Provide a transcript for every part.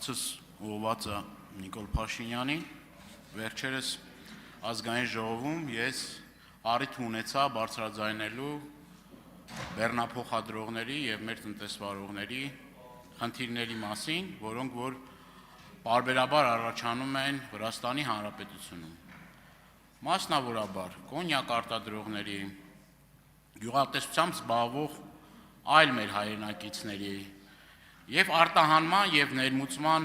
Հարցս ուղղված է Նիկոլ Փաշինյանին, վերջերս ազգային ժողովում ես առիթ ունեցա բարձրաձայնելու բեռնափոխադրողների եւ մեր տնտեսվարողների խնդիրների մասին, որոնք որ պարբերաբար առաջանում են Վրաստանի Հանրապետությունում։ Մասնավորաբար կոնյակ արտադրողների, գյուղատնտեսությամբ զբաղվող այլ մեր հայրենակիցների եւ արտահանման եւ ներմուծման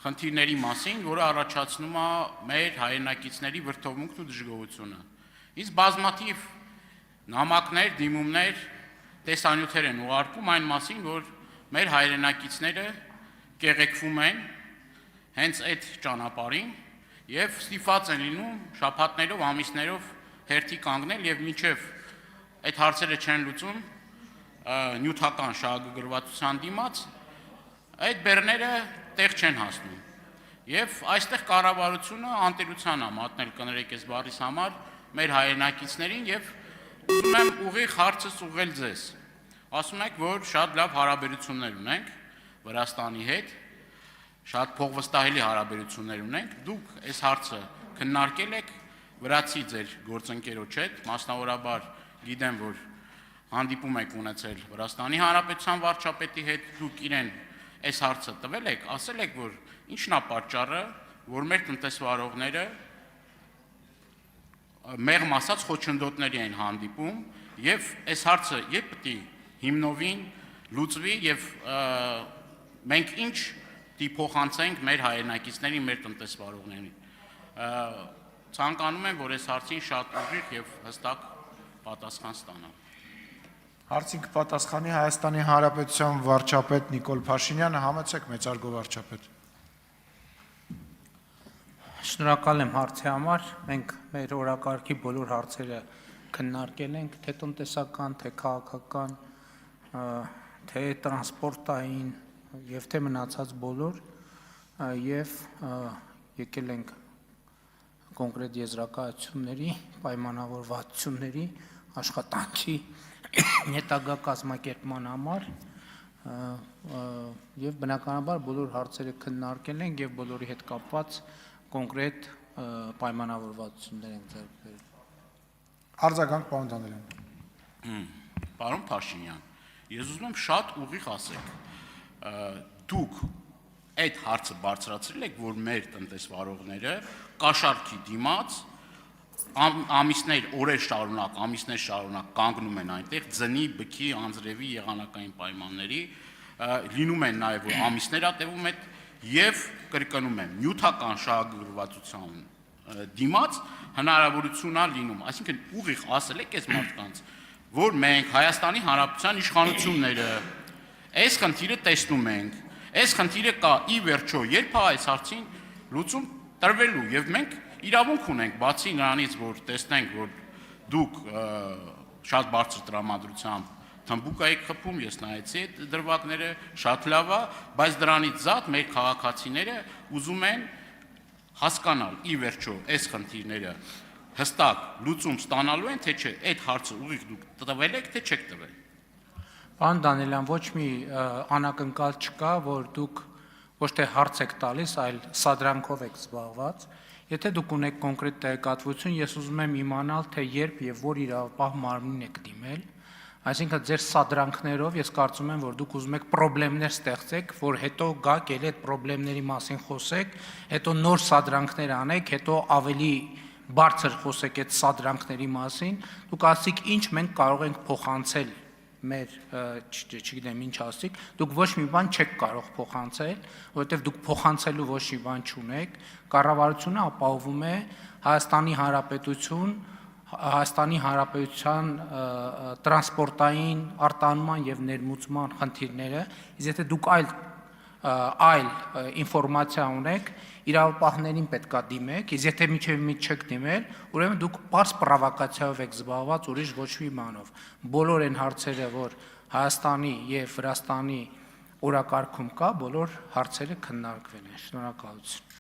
խնդիրների մասին, որը առաջացնում է մեր հայրենակիցների վրդովմունքն ու դժգոհությունը։ Իսկ բազմաթիվ նամակներ, դիմումներ, տեսանյութեր են ուղարկում այն մասին, որ մեր հայրենակիցները կեղեքվում են հենց այդ ճանապարհին եւ ստիպված են լինում շաբաթներով, ամիսներով հերթի կանգնել եւ մինչեւ այդ հարցերը չեն լուծում նյութական շահագրգռվածության դիմաց այդ բեռները տեղ չեն հասնում։ Եվ այստեղ կառավարությունը անտիրության է մատնել, կներեք այս բառիս համար, մեր հայրենակիցներին եւ ուզում եմ ուղիղ հարցս ուղղել ձեզ։ Ասում եք, որ շատ լավ հարաբերություններ ունենք Վրաստանի հետ, շատ փոխվստահելի հարաբերություններ ունենք։ Դուք այս հարցը քննարկել եք վրացի ձեր գործընկերոջ հետ, մասնավորաբար գիտեմ, որ հանդիպում եք ունեցել Վրաստանի Հանրապետության վարչապետի հետ, դուք իրեն այս հարցը տվել եք, ասել եք, որ ինչն է պատճառը, որ մեր տնտեսվարողները մեղմ ասած խոչընդոտների են հանդիպում եւ այս հարցը երբ պետք է հիմնովին լուծվի եւ մենք ինչ դիփոխանցենք մեր հայրենակիցներին, մեր տնտեսվարողներին։ Ցանկանում եմ, որ այս հարցին շատ ուղիղ եւ հստակ պատասխան ստանամ։ Հարցին կպատասխանի Հայաստանի Հանրապետության վարչապետ Նիկոլ Փաշինյանը, համեցեք մեծարգո վարչապետ։ Շնորհակալ եմ հարցի համար։ Մենք մեր օրակարգի բոլոր հարցերը քննարկել ենք, թե տնտեսական, թե քաղաքական, թե տրանսպորտային եւ թե մնացած բոլոր եւ եկել ենք կոնկրետ եզրակացությունների, պայմանավորվածությունների, աշխատանքի հետագա կազմակերպման համար եւ բնականաբար բոլոր հարցերը քննարկել ենք եւ բոլորի հետ կապված կոնկրետ պայմանավորվածություններ են ձեռք բերել։ Արձագանք պարոն Դանիելյան։ Պարոն Փաշինյան, ես ուզում եմ շատ ուղիղ ասեք։ Դուք այդ հարցը բարձրացրել եք, որ մեր տնտեսվարողները կաշառքի դիմաց ամիսներ, օրեր շարունակ, ամիսներ շարունակ կանգնում են այնտեղ ձնի, բքի, անձրևի, եղանակային պայմանների, լինում են նաև որ ամիսներ ատևում այդ եւ կրկնում եմ, նյութական շահագրգռվածության դիմաց հնարավորություն է լինում, այսինքն ուղիղ ասել եք այս մարդկանց, որ մենք Հայաստանի Հանրապետության իշխանությունները այս խնդիրը տեսնում ենք, այս խնդիրը կա ի վերջո, երբ է այս հարցին լուծում տրվելու եւ մենք իրավունք ունենք, բացի նրանից, որ տեսնենք, որ դուք շատ բարձր տրամադրությամբ թմբուկ եք խփում, ես նայեցի այդ դրվագները, շատ լավ է, բայց դրանից զատ մեր քաղաքացիները ուզում են հասկանալ ի վերջո այս խնդիրները հստակ լուծում ստանալու են, թե չէ, այդ հարցը ուղիղ դուք տվել եք, թե չեք տվել։ Պարոն Դանիելյան, ոչ մի անակնկալ չկա, որ դուք ոչ թե հարց եք տալիս, այլ սադրանքով եք զբաղված։ Եթե դուք ունեք կոնկրետ տեղեկատվություն, ես ուզում եմ իմանալ, թե երբ եւ որ իրավապահ մարմնին եք դիմել, այսինքն ձեր սադրանքներով ես կարծում եմ, որ դուք ուզում եք խնդիրներ ստեղծեք, որ հետո գաք ել այդ խնդիրների մասին խոսեք, հետո նոր սադրանքներ անեք, հետո ավելի բարձր խոսեք այդ սադրանքների մասին, դուք ասիք ինչ մենք կարող ենք փոխանցել մեր չգիտեմ ինչ ասիկ, դուք ոչ մի բան չեք կարող փոխանցել, որովհետև դուք փոխանցելու ոչ մի բան չունեք, կառավարությունը ապահովում է Հայաստանի Հանրապետության տրանսպորտային արտահանման եւ ներմուծման խնդիրները, իսկ եթե դուք այլ ինֆորմացիա ունեք, իրավապահներին պետքա դիմեք, իսկ եթե միջև չեք դիմել, ուրեմն դուք պարզ պրովոկացիայով եք զբաղված, ուրիշ ոչ մի բանով։ Բոլոր այն հարցերը, որ Հայաստանի եւ Վրաստանի օրակարգում կա, բոլոր հարցերը քննարկվել են։ Շնորհակալություն։